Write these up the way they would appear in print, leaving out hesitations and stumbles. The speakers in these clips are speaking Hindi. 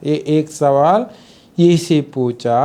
ये एक सवाल ये से पूछा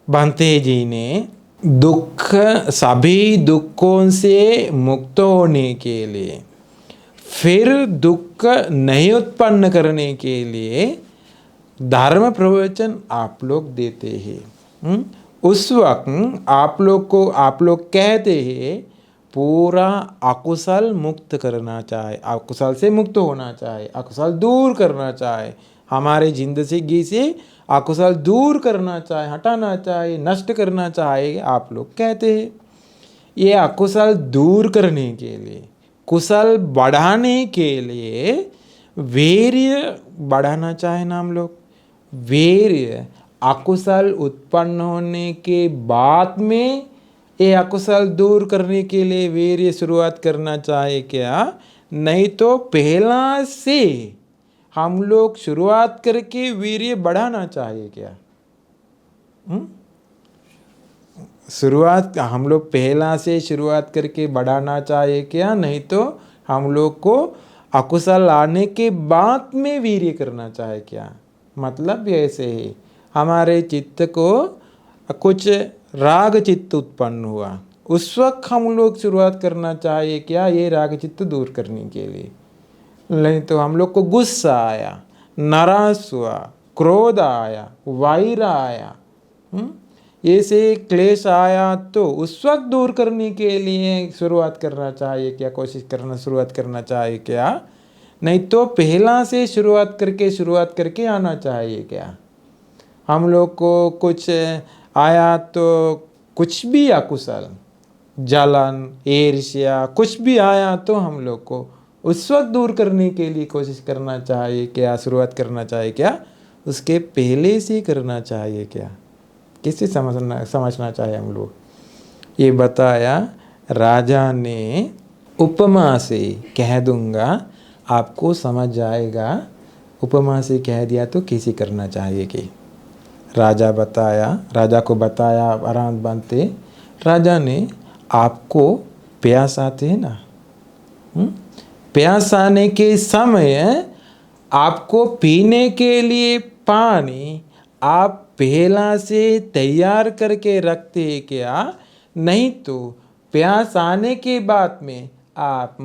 बंते जी ने, दुख सभी दुखों से मुक्त होने के लिए, फिर दुख नहीं उत्पन्न करने के लिए धर्म प्रवचन आप लोग देते हैं। उस वक्त आप लोग कहते हैं पूरा अकुशल मुक्त करना चाहे, अकुशल से मुक्त होना चाहे, अकुशल दूर करना चाहे, हमारे जिंदगी से अकुशल दूर करना चाहे, हटाना चाहे, नष्ट करना चाहे, आप लोग कहते हैं। ये अकुशल दूर करने के लिए, कुशल बढ़ाने के लिए वीर्य बढ़ाना चाहे ना हम लोग, वीर्य अकुशल उत्पन्न होने के बाद में ये अकुशल दूर करने के लिए वीर्य शुरुआत करना चाहे क्या? नहीं तो पहला से हम लोग शुरुआत करके वीर्य बढ़ाना चाहिए क्या? शुरुआत हम लोग पहला से शुरुआत करके बढ़ाना चाहिए क्या? नहीं तो हम लोग को अकुशल आने के बाद में वीर्य करना चाहिए क्या? मतलब ऐसे ही हमारे चित्त को कुछ राग चित्त उत्पन्न हुआ, उस वक्त हम लोग शुरुआत करना चाहिए क्या? ये राग चित्त दूर करने के लिए। नहीं तो हम लोग को गुस्सा आया, नाराज हुआ, क्रोध आया, वैर आया, ऐसे क्लेश आया, तो उस वक्त दूर करने के लिए शुरुआत करना चाहिए क्या? कोशिश करना शुरुआत करना चाहिए क्या? नहीं तो पहला से शुरुआत करके आना चाहिए क्या? हम लोग को कुछ आया तो कुछ भी अकुशल, जलन, ईर्ष्या कुछ भी आया तो हम लोग को उस वक्त दूर करने के लिए कोशिश करना चाहिए क्या? शुरुआत करना चाहिए क्या? उसके पहले से करना चाहिए क्या? किससे समझना चाहिए हम लोग? ये बताया राजा ने, उपमा से कह दूंगा आपको समझ जाएगा। उपमा से कह दिया तो कैसे करना चाहिए कि राजा को बताया आराम बनते, राजा ने आपको प्यास आते है ना, प्यास आने के समय आपको पीने के लिए पानी आप पहला से तैयार करके रखते हैं क्या? नहीं तो प्यास आने के बाद में आप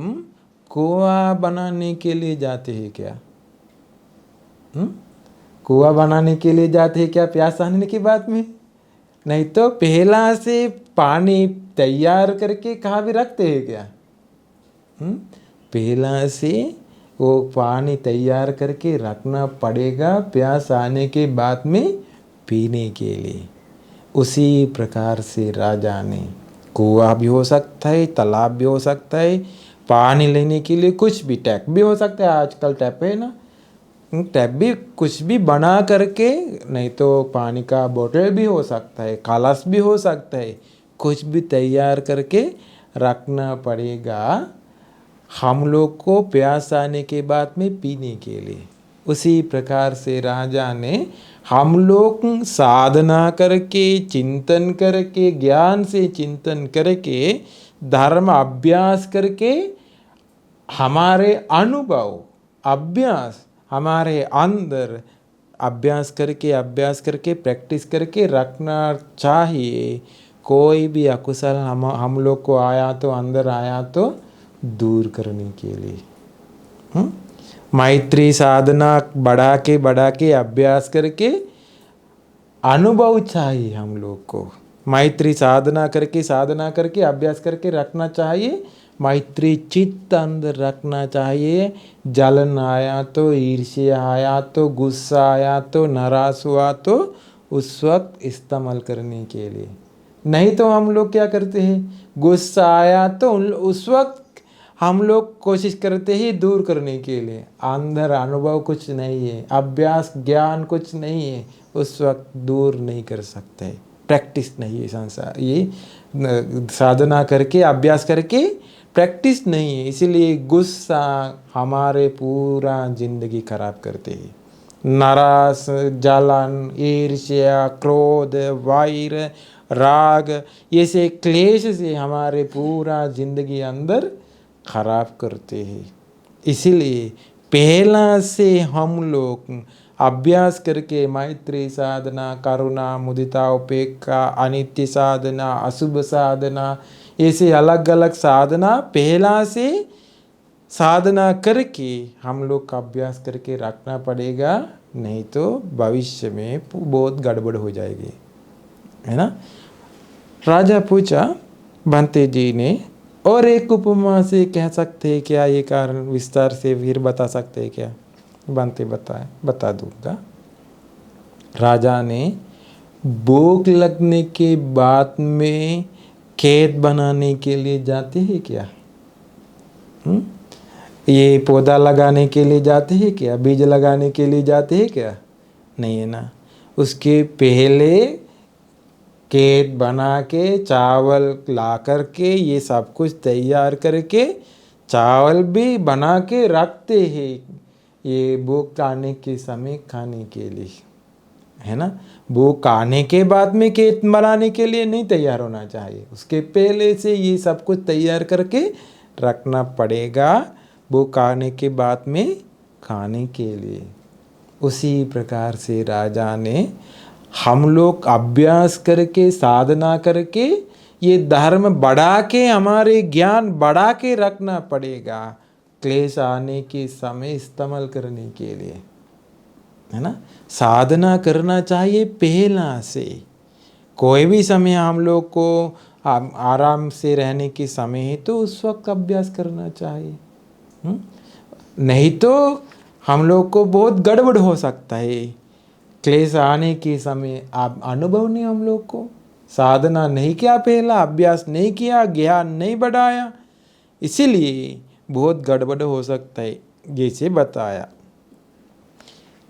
कुआं बनाने के लिए जाते हैं क्या? कुआं बनाने के लिए जाते हैं क्या प्यास आने के बाद में? नहीं तो पहला से पानी तैयार करके कहाँ भी रखते हैं क्या? पहला से वो पानी तैयार करके रखना पड़ेगा प्यास आने के बाद में पीने के लिए। उसी प्रकार से राजा ने, कुआं भी हो सकता है, तालाब भी हो सकता है, पानी लेने के लिए कुछ भी टैप भी हो सकता है, आजकल टैप है ना, टैप भी कुछ भी बना करके, नहीं तो पानी का बोतल भी हो सकता है, कलश भी हो सकता है, कुछ भी तैयार करके रखना पड़ेगा हम लोग को प्यास आने के बाद में पीने के लिए। उसी प्रकार से राजा ने हम लोग साधना करके, चिंतन करके, ज्ञान से चिंतन करके, धर्म अभ्यास करके, हमारे अनुभव अभ्यास हमारे अंदर अभ्यास करके प्रैक्टिस करके रखना चाहिए। कोई भी अकुशल हम लोग को आया तो, अंदर आया तो दूर करने के लिए मैत्री साधना बढ़ा के अभ्यास करके अनुभव चाहिए हम लोग को। मैत्री साधना करके अभ्यास करके रखना चाहिए। मैत्री चित्त अंदर रखना चाहिए। जलन आया तो, ईर्ष्या आया तो, गुस्सा आया तो, नाराज हुआ तो उस वक्त इस्तेमाल करने के लिए। नहीं तो हम लोग क्या करते हैं, गुस्सा आया तो उस वक्त हम लोग कोशिश करते हैं दूर करने के लिए। अंदर अनुभव कुछ नहीं है, अभ्यास ज्ञान कुछ नहीं है, उस वक्त दूर नहीं कर सकते। प्रैक्टिस नहीं है संसार, ये साधना करके अभ्यास करके प्रैक्टिस नहीं है, इसीलिए गुस्सा हमारे पूरा जिंदगी खराब करते हैं। नाराज, जलन, ईर्ष्या, क्रोध, वैर, राग, ये से क्लेश से हमारे पूरा जिंदगी अंदर खराब करते हैं। इसीलिए पहला से हम लोग अभ्यास करके मैत्री साधना, करुणा, मुदिता, उपेक्षा, अनित्य साधना, अशुभ साधना, ऐसे अलग अलग साधना पहला से साधना करके हम लोग का अभ्यास करके रखना पड़ेगा, नहीं तो भविष्य में बहुत गड़बड़ हो जाएगी, है ना। राजा पूछा बंते जी ने, और एक उपमा से कह सकते हैं क्या, ये कारण विस्तार से फिर बता सकते हैं क्या। बंते बताए, बता दूंगा। राजा ने, भूख लगने के बाद में खेत बनाने के लिए जाते हैं क्या, ये पौधा लगाने के लिए जाते हैं क्या, बीज लगाने के लिए जाते हैं क्या, नहीं है ना। उसके पहले खेत बना के, चावल ला करके, ये सब कुछ तैयार करके, चावल भी बना के रखते हैं, ये भूख आने के समय खाने के लिए, है ना। भूख आने के बाद में खेत बनाने के लिए नहीं तैयार होना चाहिए, उसके पहले से ये सब कुछ तैयार करके रखना पड़ेगा, भूख आने के बाद में खाने के लिए। उसी प्रकार से राजा ने, हम लोग अभ्यास करके साधना करके ये धर्म बढ़ा के, हमारे ज्ञान बढ़ा के रखना पड़ेगा, क्लेश आने के समय इस्तेमाल करने के लिए, है ना। साधना करना चाहिए पहला से। कोई भी समय हम लोग को आराम से रहने के समय है तो उस वक्त अभ्यास करना चाहिए, नहीं तो हम लोग को बहुत गड़बड़ हो सकता है। क्लेश आने के समय आप अनुभव नहीं, हम लोग को साधना नहीं किया, पहला अभ्यास नहीं किया, ज्ञान नहीं बढ़ाया, इसीलिए बहुत गड़बड़ हो सकता है, जैसे बताया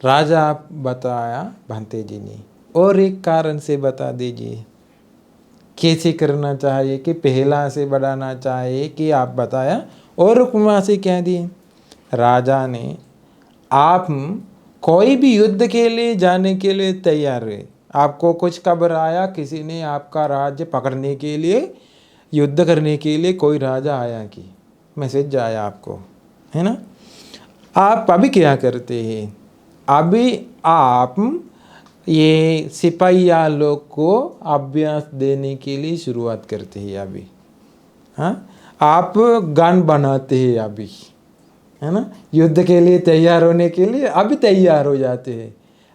राजा बताया भंते जी ने। और एक कारण से बता दीजिए कैसे करना चाहिए, कि पहला से बढ़ाना चाहिए कि आप बताया, और उपमा से कह दिए। राजा ने, आप कोई भी युद्ध के लिए जाने के लिए तैयार रहे, आपको कुछ खबर आया, किसी ने आपका राज्य पकड़ने के लिए, युद्ध करने के लिए कोई राजा आया, कि मैसेज आया आपको, है ना। आप अभी क्या करते हैं, अभी आप ये सिपाहिया लोग को अभ्यास देने के लिए शुरुआत करते हैं अभी, हाँ। आप गन बनाते हैं अभी, है ना, युद्ध के लिए तैयार होने के लिए अभी तैयार हो जाते हैं।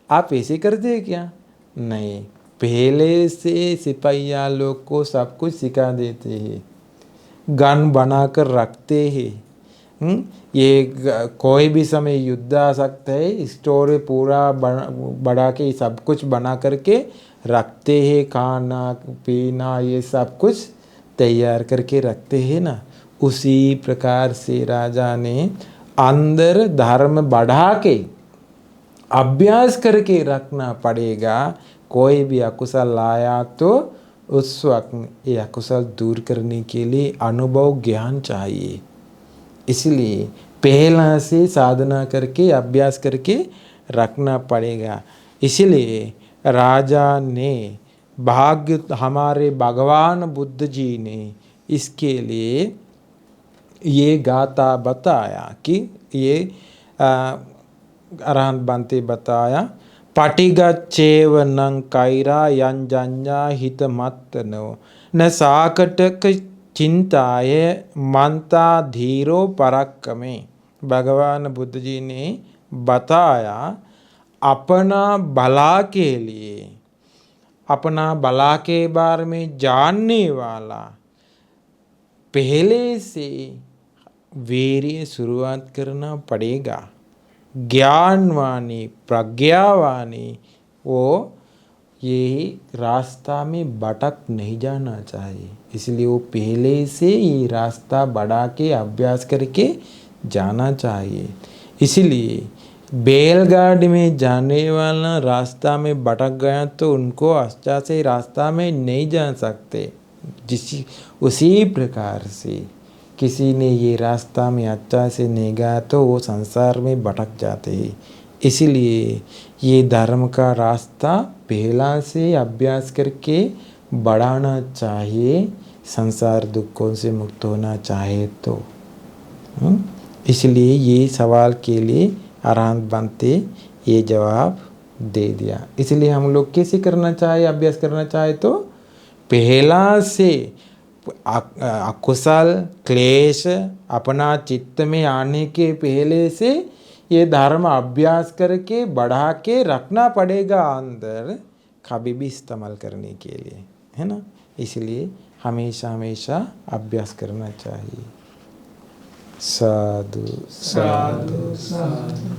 आप ऐसे करते हैं क्या, नहीं, पहले से सिपाहिया लोग को सब कुछ सिखा देते हैं, गन बनाकर रखते हैं। ये कोई भी समय युद्ध आ सकता है, स्टोर पूरा बढ़ा के सब कुछ बना करके रखते हैं, खाना पीना ये सब कुछ तैयार करके रखते हैं ना। उसी प्रकार से राजा ने अंदर धर्म बढ़ा के अभ्यास करके रखना पड़ेगा। कोई भी अकुशल आया तो उस वक्त ये अकुशल दूर करने के लिए अनुभव ज्ञान चाहिए, इसलिए पहला से साधना करके अभ्यास करके रखना पड़ेगा। इसलिए राजा ने, भाग्य हमारे भगवान बुद्ध जी ने इसके लिए ये गाथा बताया, कि ये अरहंत बंते बताया, पटिगच्चेव नं कैरा यंजन्या हित मत न साकटक चिंताय मंता धीरो पराक्रमे। भगवान बुद्ध जी ने बताया, अपना भला के लिए, अपना भला के बारे में जानने वाला पहले से वीर्य शुरुआत करना पड़ेगा। ज्ञानवानी प्रज्ञावानी वो यही रास्ता में भटक नहीं जाना चाहिए, इसलिए वो पहले से ही रास्ता बढ़ा के अभ्यास करके जाना चाहिए। इसलिए बैलगाड़ी में जाने वाला रास्ता में भटक गया तो उनको अच्छा से रास्ता में नहीं जा सकते। उसी प्रकार से किसी ने ये रास्ता में अच्छा से नहीं गया तो वो संसार में भटक जाते हैं। इसलिए ये धर्म का रास्ता पहला से अभ्यास करके बढ़ाना चाहिए, संसार दुखों से मुक्त होना चाहे तो। इसलिए ये सवाल के लिए अरहंत बंते ये जवाब दे दिया। इसलिए हम लोग कैसे करना चाहे, अभ्यास करना चाहे तो पहला से अकुशल क्लेश अपना चित्त में आने के पहले से ये धर्म अभ्यास करके बढ़ा के रखना पड़ेगा अंदर, कभी भी इस्तेमाल करने के लिए, है ना। इसलिए हमेशा हमेशा अभ्यास करना चाहिए। साधु साधु साधु।